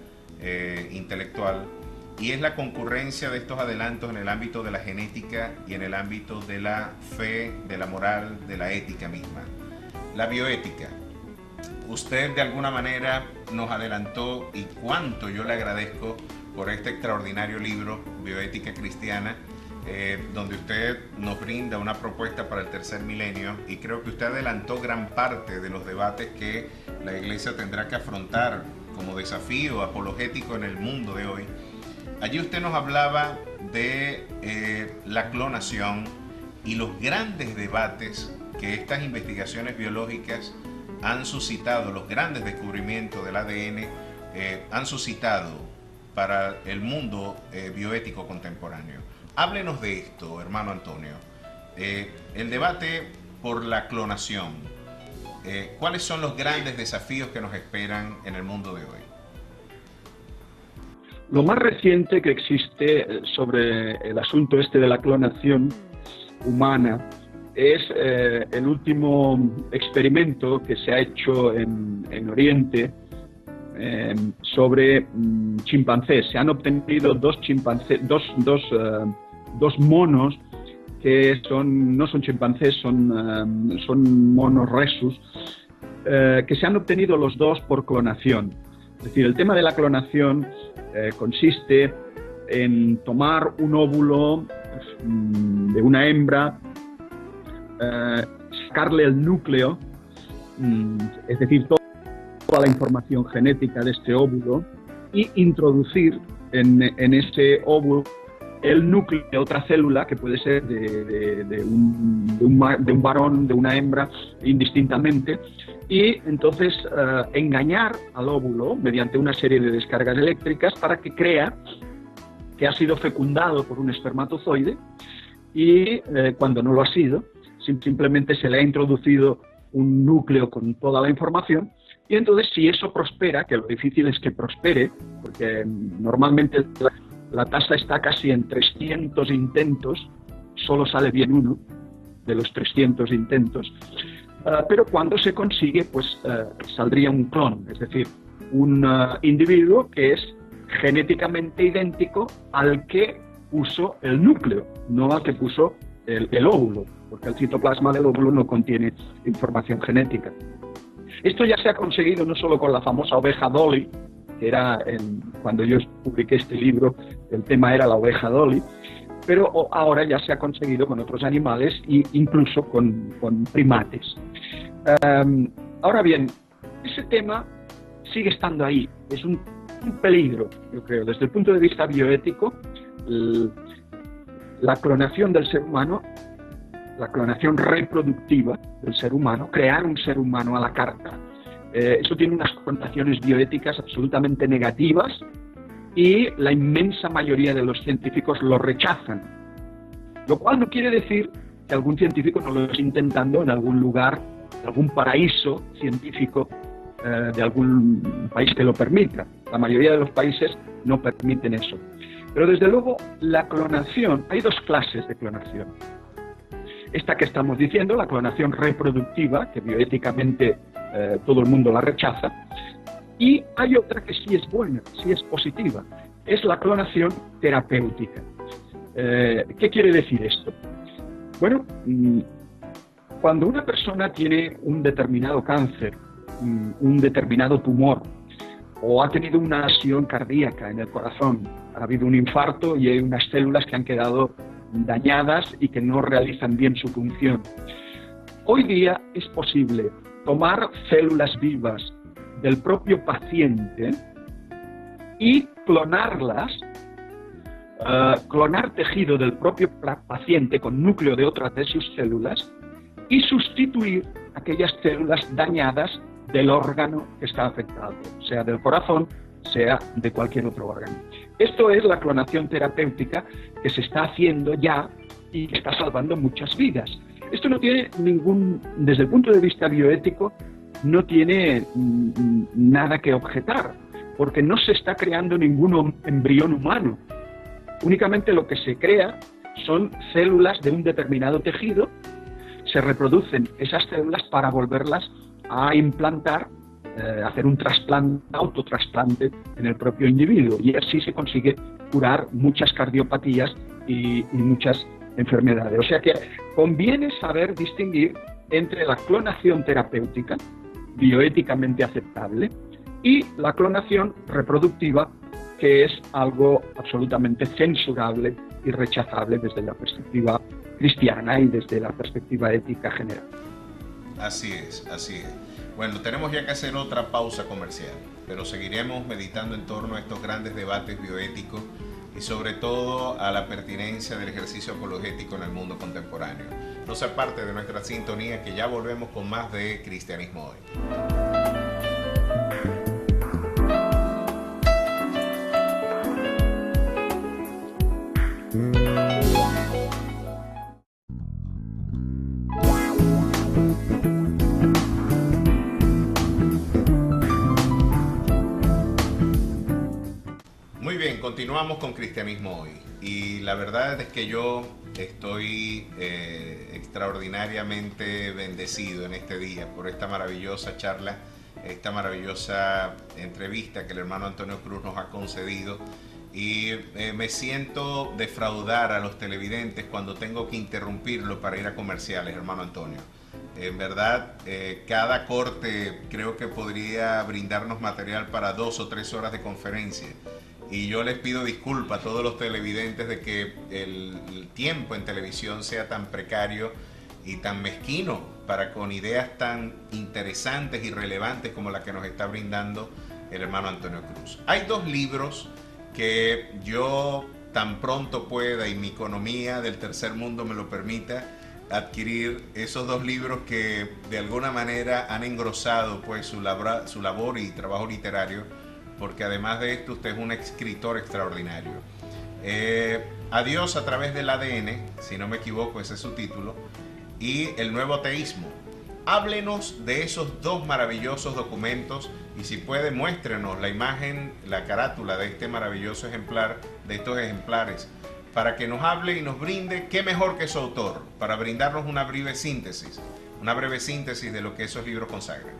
intelectual, y es la concurrencia de estos adelantos en el ámbito de la genética y en el ámbito de la fe, de la moral, de la ética misma. La bioética. Usted de alguna manera nos adelantó, y cuánto yo le agradezco por este extraordinario libro, Bioética Cristiana, donde usted nos brinda una propuesta para el tercer milenio, y creo que usted adelantó gran parte de los debates que la Iglesia tendrá que afrontar como desafío apologético en el mundo de hoy. Allí usted nos hablaba de la clonación y los grandes debates que estas investigaciones biológicas han suscitado, los grandes descubrimientos del ADN han suscitado para el mundo bioético contemporáneo. Háblenos de esto, hermano Antonio. El debate por la clonación. ¿Cuáles son los grandes desafíos que nos esperan en el mundo de hoy? Lo más reciente que existe sobre el asunto este de la clonación humana es el último experimento que se ha hecho en Oriente sobre chimpancés. Se han obtenido dos monos que no son chimpancés, son monos rhesus, que se han obtenido los dos por clonación. Es decir, el tema de la clonación consiste en tomar un óvulo de una hembra, sacarle el núcleo, es decir, toda la información genética de este óvulo, y introducir en ese óvulo el núcleo de otra célula que puede ser de un varón, de una hembra, indistintamente, y entonces engañar al óvulo mediante una serie de descargas eléctricas para que crea que ha sido fecundado por un espermatozoide, y cuando no lo ha sido, simplemente se le ha introducido un núcleo con toda la información. Y entonces, si eso prospera, que lo difícil es que prospere, porque normalmente la tasa está casi en 300 intentos, solo sale bien uno de los 300 intentos, pero cuando se consigue, pues saldría un clon, es decir, un individuo que es genéticamente idéntico al que puso el núcleo, no al que puso el óvulo, porque el citoplasma del óvulo no contiene información genética. Esto ya se ha conseguido no solo con la famosa oveja Dolly, que era cuando yo publiqué este libro, el tema era la oveja Dolly, pero ahora ya se ha conseguido con otros animales e incluso con primates. Ahora bien, ese tema sigue estando ahí. Es un peligro, yo creo. Desde el punto de vista bioético, la clonación del ser humano, la clonación reproductiva del ser humano, crear un ser humano a la carta, eso tiene unas connotaciones bioéticas absolutamente negativas y la inmensa mayoría de los científicos lo rechazan. Lo cual no quiere decir que algún científico no lo esté intentando en algún lugar, en algún paraíso científico de algún país que lo permita. La mayoría de los países no permiten eso. Pero desde luego la clonación, hay dos clases de clonación. Esta que estamos diciendo, la clonación reproductiva, que bioéticamente todo el mundo la rechaza, y hay otra que sí es buena, sí es positiva, es la clonación terapéutica. ¿Qué quiere decir esto? Bueno, cuando una persona tiene un determinado cáncer, un determinado tumor, o ha tenido una lesión cardíaca en el corazón, ha habido un infarto y hay unas células que han quedado dañadas y que no realizan bien su función. Hoy día es posible tomar células vivas del propio paciente y clonarlas, clonar tejido del propio paciente con núcleo de otras de sus células y sustituir aquellas células dañadas del órgano que está afectado, sea del corazón, sea de cualquier otro órgano. Esto es la clonación terapéutica que se está haciendo ya y que está salvando muchas vidas. Esto no tiene desde el punto de vista bioético, no tiene nada que objetar, porque no se está creando ningún embrión humano. Únicamente lo que se crea son células de un determinado tejido, se reproducen esas células para volverlas a implantar, hacer un trasplante, autotrasplante en el propio individuo, y así se consigue curar muchas cardiopatías y muchas enfermedades. O sea que conviene saber distinguir entre la clonación terapéutica, bioéticamente aceptable, y la clonación reproductiva, que es algo absolutamente censurable y rechazable desde la perspectiva cristiana y desde la perspectiva ética general. Así es, así es. Bueno, tenemos ya que hacer otra pausa comercial, pero seguiremos meditando en torno a estos grandes debates bioéticos y sobre todo a la pertinencia del ejercicio apologético en el mundo contemporáneo. No sea parte de nuestra sintonía, que ya volvemos con más de Cristianismo Hoy. Muy bien, continuamos con Cristianismo Hoy, y la verdad es que yo estoy extraordinariamente bendecido en este día por esta maravillosa charla, esta maravillosa entrevista que el hermano Antonio Cruz nos ha concedido, y me siento defraudar a los televidentes cuando tengo que interrumpirlo para ir a comerciales, hermano Antonio. En verdad, cada corte creo que podría brindarnos material para 2 o 3 horas de conferencia. Y yo les pido disculpas a todos los televidentes de que el tiempo en televisión sea tan precario y tan mezquino para con ideas tan interesantes y relevantes como la que nos está brindando el hermano Antonio Cruz. Hay 2 libros que yo, tan pronto pueda y mi economía del tercer mundo me lo permita, adquirir esos 2 libros que de alguna manera han engrosado pues su labor y trabajo literario, porque además de esto usted es un escritor extraordinario. A Dios a través del ADN, si no me equivoco, ese es su título, y El Nuevo Ateísmo. Háblenos de esos 2 maravillosos documentos, y si puede, muéstrenos la imagen, la carátula de este maravilloso ejemplar, de estos ejemplares, para que nos hable y nos brinde, qué mejor que su autor, para brindarnos una breve síntesis de lo que esos libros consagran.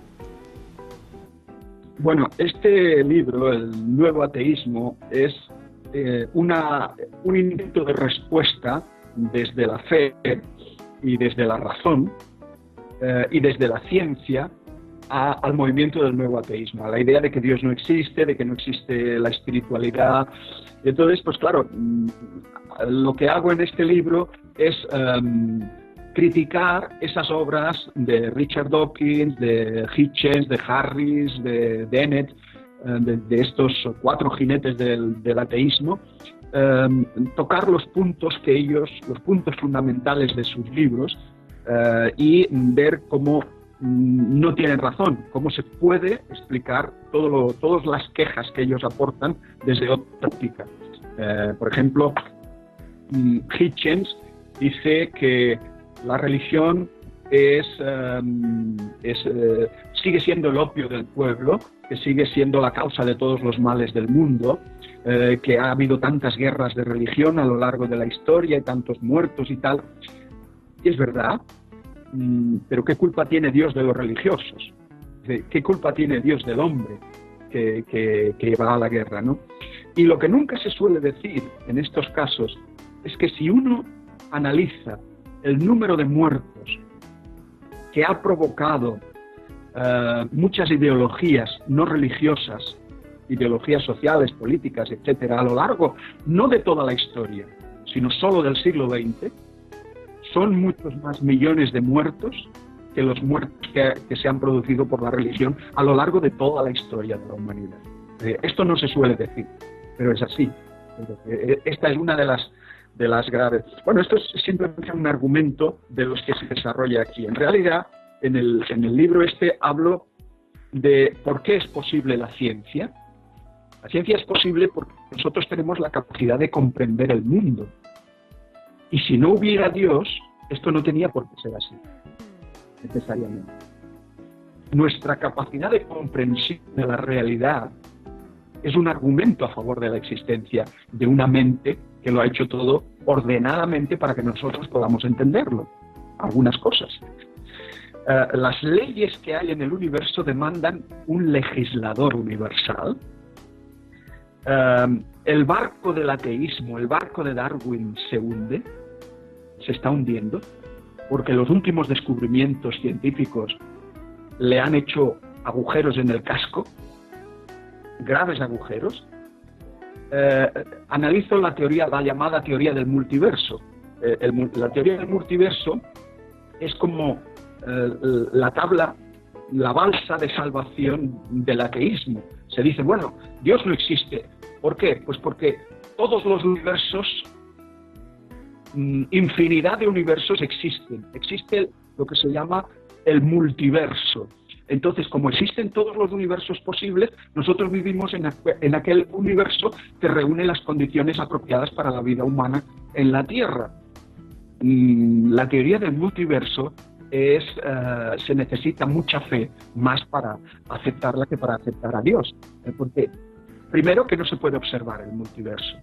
Bueno, este libro, El Nuevo Ateísmo, es un intento de respuesta desde la fe y desde la razón y desde la ciencia al movimiento del nuevo ateísmo, a la idea de que Dios no existe, de que no existe la espiritualidad. Y entonces, pues claro, lo que hago en este libro es criticar esas obras de Richard Dawkins, de Hitchens, de Harris, de Dennett, de estos 4 jinetes del ateísmo, tocar los puntos fundamentales de sus libros y ver cómo no tienen razón, cómo se puede explicar todas las quejas que ellos aportan desde otra óptica. Por ejemplo, Hitchens dice que la religión sigue siendo el opio del pueblo, que sigue siendo la causa de todos los males del mundo, que ha habido tantas guerras de religión a lo largo de la historia y tantos muertos y tal. Y es verdad, pero ¿qué culpa tiene Dios de los religiosos? ¿Qué culpa tiene Dios del hombre que va a la guerra, ¿no? Y lo que nunca se suele decir en estos casos es que si uno analiza el número de muertos que ha provocado muchas ideologías no religiosas, ideologías sociales, políticas, etcétera, a lo largo no de toda la historia, sino solo del siglo XX, son muchos más millones de muertos que los muertos que se han producido por la religión a lo largo de toda la historia de la humanidad. Esto no se suele decir, pero es así. Esta es una de las graves. Bueno, esto es simplemente un argumento de los que se desarrolla aquí. En realidad, en el libro hablo de por qué es posible la ciencia. La ciencia es posible porque nosotros tenemos la capacidad de comprender el mundo. Y si no hubiera Dios, esto no tenía por qué ser así, necesariamente. Nuestra capacidad de comprensión de la realidad es un argumento a favor de la existencia de una mente que lo ha hecho todo ordenadamente para que nosotros podamos entenderlo, algunas cosas. Las leyes que hay en el universo demandan un legislador universal. El barco del ateísmo, el barco de Darwin se hunde, se está hundiendo, porque los últimos descubrimientos científicos le han hecho agujeros en el casco, graves agujeros. Analizo la llamada teoría del multiverso. La teoría del multiverso es como la balsa de salvación del ateísmo. Se dice, bueno, Dios no existe. ¿Por qué? Pues porque todos los universos, infinidad de universos existen. Existe lo que se llama el multiverso. Entonces, como existen todos los universos posibles, nosotros vivimos en aquel universo que reúne las condiciones apropiadas para la vida humana en la Tierra. La teoría del multiverso se necesita mucha fe más para aceptarla que para aceptar a Dios. Porque, primero, que no se puede observar el multiverso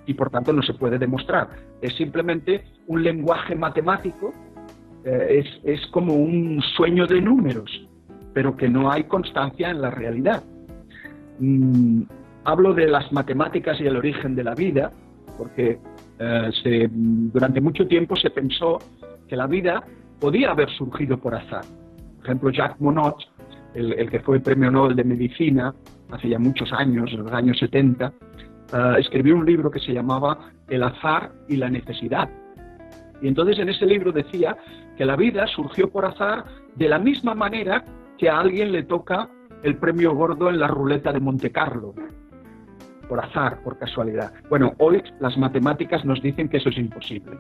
y, por tanto, no se puede demostrar. Es simplemente un lenguaje matemático, es como un sueño de números, pero que no hay constancia en la realidad. Hablo de las matemáticas y el origen de la vida, porque durante mucho tiempo se pensó que la vida podía haber surgido por azar. Por ejemplo, Jacques Monod, el que fue premio Nobel de Medicina hace ya muchos años, en los años 70, escribió un libro que se llamaba El azar y la necesidad. Y entonces en ese libro decía que la vida surgió por azar de la misma manera que a alguien le toca el premio gordo en la ruleta de Monte Carlo, por azar, por casualidad. Bueno, hoy las matemáticas nos dicen que eso es imposible,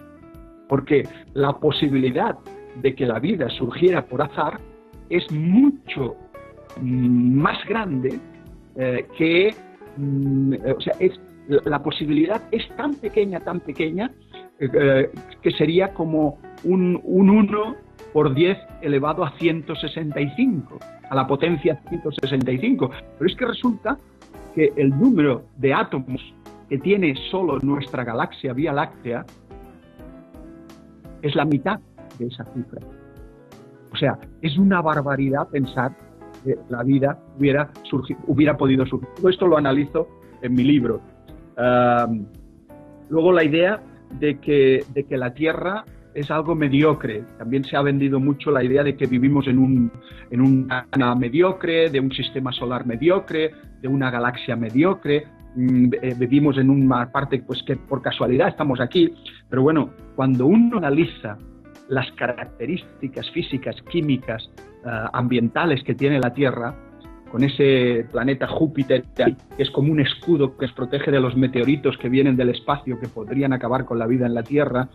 porque la posibilidad de que la vida surgiera por azar es mucho más grande la posibilidad es tan pequeña, que sería como un 1 por 10 elevado a 165, a la potencia 165. Pero es que resulta que el número de átomos que tiene solo nuestra galaxia Vía Láctea es la mitad de esa cifra. O sea, es una barbaridad pensar que la vida hubiera podido surgir. Todo esto lo analizo en mi libro. Luego la idea de que la Tierra es algo mediocre. También se ha vendido mucho la idea de que vivimos en una mediocre, de un sistema solar mediocre, de una galaxia mediocre. Vivimos en una parte pues que por casualidad estamos aquí. Pero bueno, cuando uno analiza las características físicas, químicas, ambientales que tiene la Tierra, con ese planeta Júpiter, que es como un escudo que nos protege de los meteoritos que vienen del espacio, que podrían acabar con la vida en la Tierra,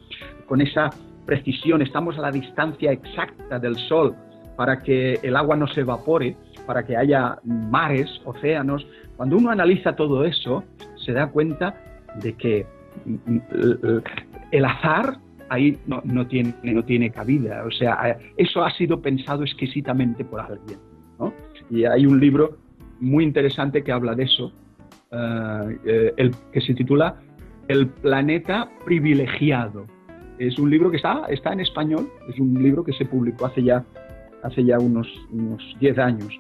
con esa precisión, estamos a la distancia exacta del Sol para que el agua no se evapore, para que haya mares, océanos. Cuando uno analiza todo eso, se da cuenta de que el azar ahí no tiene cabida. O sea, eso ha sido pensado exquisitamente por alguien, ¿no? Y hay un libro muy interesante que habla de eso, que se titula El planeta privilegiado. Es un libro que está en español, es un libro que se publicó hace ya unos 10 años.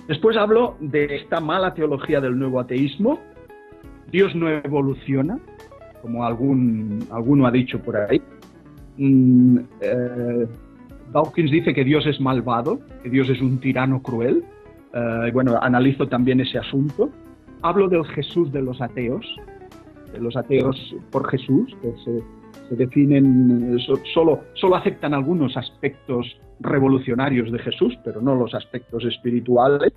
Después hablo de esta mala teología del nuevo ateísmo. Dios no evoluciona, como alguno ha dicho por ahí. Dawkins dice que Dios es malvado, que Dios es un tirano cruel. Bueno, analizo también ese asunto. Hablo del Jesús de los ateos por Jesús, que se definen, solo aceptan algunos aspectos revolucionarios de Jesús, pero no los aspectos espirituales.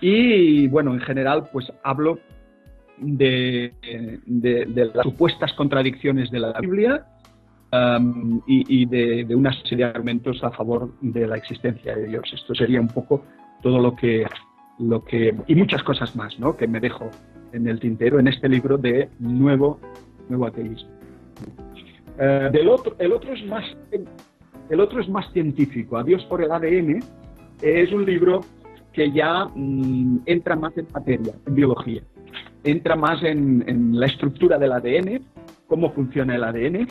Y bueno, en general, pues hablo de las supuestas contradicciones de la Biblia, y de una serie de argumentos a favor de la existencia de Dios. Esto sería un poco todo lo que y muchas cosas más, ¿no?, que me dejo en el tintero en este libro de nuevo ateísmo. El otro es más científico. Adiós por el ADN es un libro que ya entra más en materia, en biología. Entra más en la estructura del ADN, cómo funciona el ADN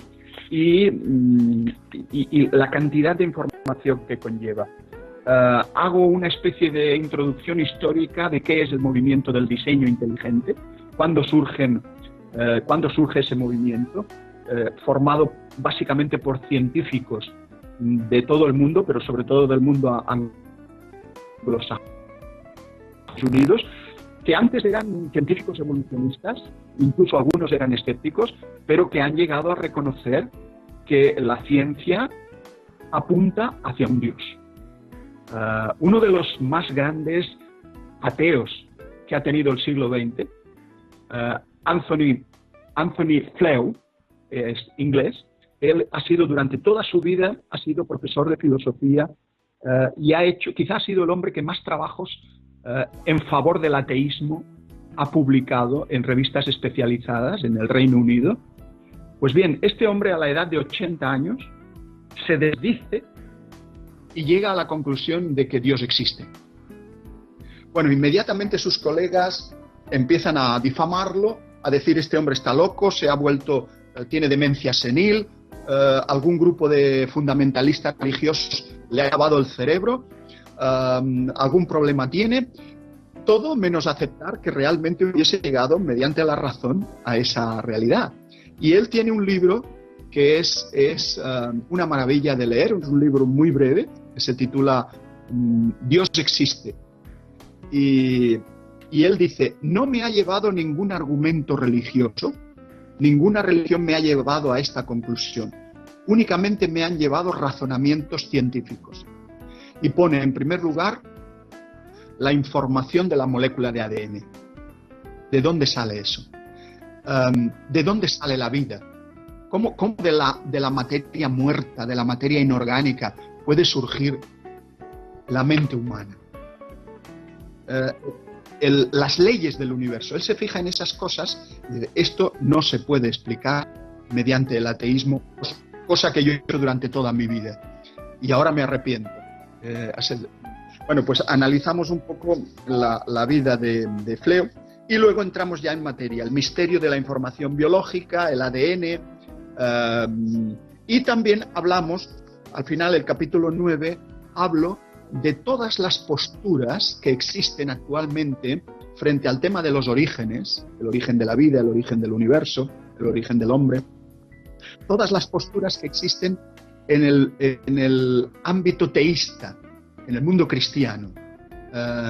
y la cantidad de información que conlleva. Hago una especie de introducción histórica de qué es el movimiento del diseño inteligente, cuándo surge ese movimiento, formado básicamente por científicos de todo el mundo, pero sobre todo del mundo anglosajón, Unidos, que antes eran científicos evolucionistas, incluso algunos eran escépticos, pero que han llegado a reconocer que la ciencia apunta hacia un Dios. Uno de los más grandes ateos que ha tenido el siglo XX, Anthony Flew, es inglés. Él ha sido durante toda su vida profesor de filosofía, y quizás ha sido el hombre que más trabajos en favor del ateísmo ha publicado en revistas especializadas en el Reino Unido. Pues bien, este hombre a la edad de 80 años se desdice y llega a la conclusión de que Dios existe. Bueno, inmediatamente sus colegas empiezan a difamarlo, a decir: este hombre está loco, tiene demencia senil, algún grupo de fundamentalistas religiosos le ha lavado el cerebro, algún problema tiene. Todo menos aceptar que realmente hubiese llegado mediante la razón a esa realidad. Y él tiene un libro que es una maravilla de leer, es un libro muy breve, que se titula Dios existe. Y él dice: no me ha llevado ningún argumento religioso, ninguna religión me ha llevado a esta conclusión, únicamente me han llevado razonamientos científicos. Y pone en primer lugar la información de la molécula de ADN. ¿De dónde sale eso? ¿De dónde sale la vida? ¿Cómo de la materia muerta, de la materia inorgánica, puede surgir la mente humana? Las leyes del universo. Él se fija en esas cosas. Esto no se puede explicar mediante el ateísmo, cosa que yo he hecho durante toda mi vida. Y ahora me arrepiento. Bueno, pues analizamos un poco la vida de Flew y luego entramos ya en materia. El misterio de la información biológica, el ADN, y también hablamos, al final del capítulo 9, hablo de todas las posturas que existen actualmente frente al tema de los orígenes, el origen de la vida, el origen del universo, el origen del hombre, todas las posturas que existen en el ámbito teísta, en el mundo cristiano.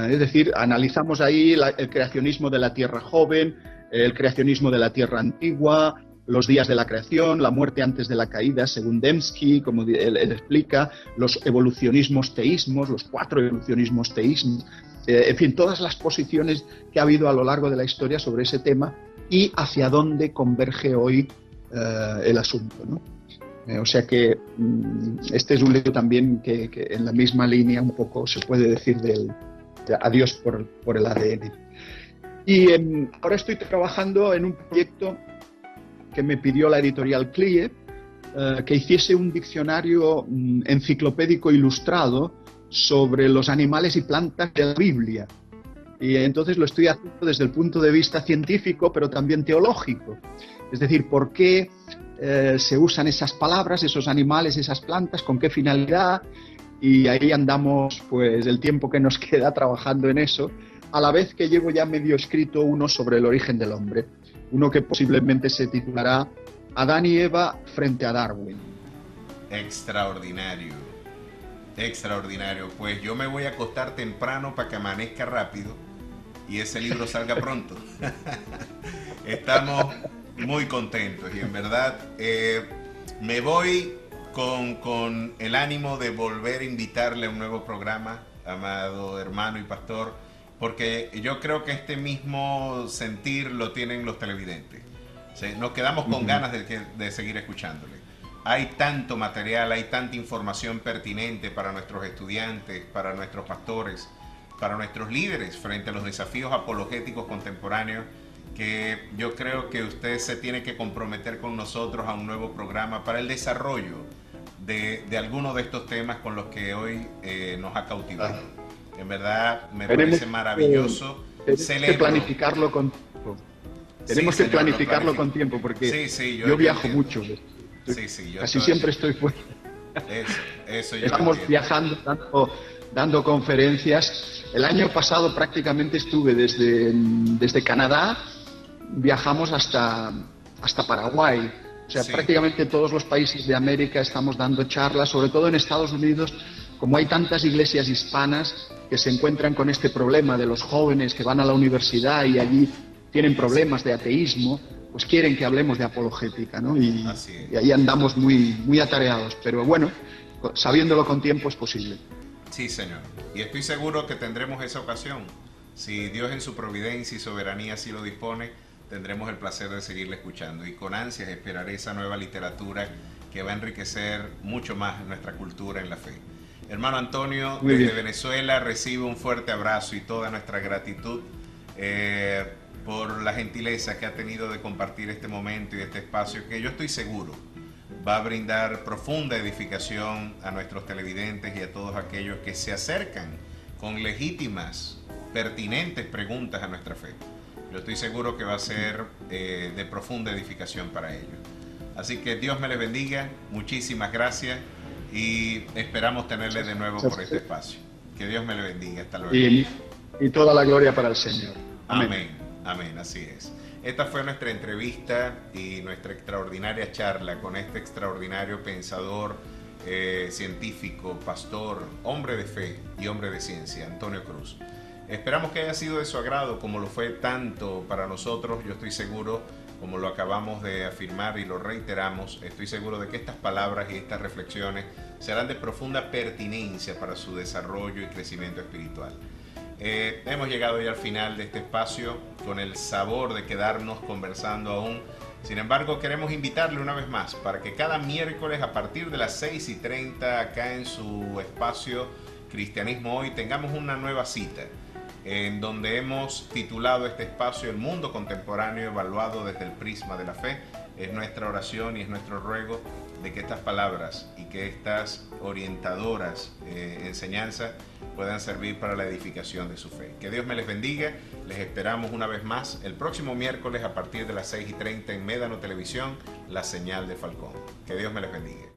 Es decir, analizamos ahí el creacionismo de la tierra joven, el creacionismo de la tierra antigua, los días de la creación, la muerte antes de la caída, según Dembski, como él explica, los evolucionismos teísmos, los 4 evolucionismos teísmos, en fin, todas las posiciones que ha habido a lo largo de la historia sobre ese tema y hacia dónde converge hoy el asunto, ¿no? O sea que este es un libro también que en la misma línea un poco se puede decir de adiós por el ADN. Y ahora estoy trabajando en un proyecto que me pidió la editorial CLIE, que hiciese un diccionario enciclopédico ilustrado sobre los animales y plantas de la Biblia. Y entonces lo estoy haciendo desde el punto de vista científico, pero también teológico. Es decir, ¿por qué se usan esas palabras, esos animales, esas plantas? ¿Con qué finalidad? Y ahí andamos pues el tiempo que nos queda trabajando en eso, a la vez que llevo ya medio escrito uno sobre el origen del hombre, uno que posiblemente se titulará Adán y Eva frente a Darwin. Extraordinario, extraordinario. Pues yo me voy a acostar temprano para que amanezca rápido y ese libro salga pronto. Estamos muy contentos y en verdad me voy con el ánimo de volver a invitarle a un nuevo programa, amado hermano y pastor, porque yo creo que este mismo sentir lo tienen los televidentes. ¿Sí? Nos quedamos con ganas de seguir escuchándole. Hay tanto material, hay tanta información pertinente para nuestros estudiantes, para nuestros pastores, para nuestros líderes frente a los desafíos apologéticos contemporáneos, que yo creo que usted se tiene que comprometer con nosotros a un nuevo programa para el desarrollo de algunos de estos temas con los que hoy nos ha cautivado. En verdad me parece maravilloso. Tenemos que planificarlo con tiempo. Tenemos que planificarlo con tiempo porque yo viajo mucho. Casi siempre estoy fuera. Eso yo Estamos viajando, dando conferencias. El año pasado prácticamente estuve desde Canadá, viajamos hasta Paraguay. O sea, prácticamente todos los países de América estamos dando charlas, sobre todo en Estados Unidos, como hay tantas iglesias hispanas que se encuentran con este problema de los jóvenes que van a la universidad y allí tienen problemas de ateísmo, pues quieren que hablemos de apologética, ¿no? Y ahí andamos muy atareados, pero bueno, sabiéndolo con tiempo es posible. Sí, Señor. Y estoy seguro que tendremos esa ocasión. Si Dios en su providencia y soberanía así lo dispone, tendremos el placer de seguirle escuchando. Y con ansias esperaré esa nueva literatura que va a enriquecer mucho más nuestra cultura en la fe. Hermano Antonio, desde Venezuela, recibe un fuerte abrazo y toda nuestra gratitud por la gentileza que ha tenido de compartir este momento y este espacio que yo estoy seguro va a brindar profunda edificación a nuestros televidentes y a todos aquellos que se acercan con legítimas, pertinentes preguntas a nuestra fe. Yo estoy seguro que va a ser de profunda edificación para ellos. Así que Dios me les bendiga, muchísimas gracias y esperamos tenerles de nuevo por este espacio. Que Dios me les bendiga, hasta luego. Y toda la gloria para el Señor. Amén, amén, así es. Esta fue nuestra entrevista y nuestra extraordinaria charla con este extraordinario pensador, científico, pastor, hombre de fe y hombre de ciencia, Antonio Cruz. Esperamos que haya sido de su agrado como lo fue tanto para nosotros. Yo estoy seguro, como lo acabamos de afirmar y lo reiteramos, estoy seguro de que estas palabras y estas reflexiones serán de profunda pertinencia para su desarrollo y crecimiento espiritual. Hemos llegado ya al final de este espacio con el sabor de quedarnos conversando aún. Sin embargo, queremos invitarle una vez más para que cada miércoles a partir de las 6:30 acá en su espacio Cristianismo Hoy tengamos una nueva cita en donde hemos titulado este espacio El Mundo Contemporáneo Evaluado desde el Prisma de la Fe. Es nuestra oración y es nuestro ruego de que estas palabras y que estas orientadoras enseñanzas puedan servir para la edificación de su fe. Que Dios me les bendiga. Les esperamos una vez más el próximo miércoles a partir de las 6:30 en Médano Televisión, la señal de Falcón. Que Dios me les bendiga.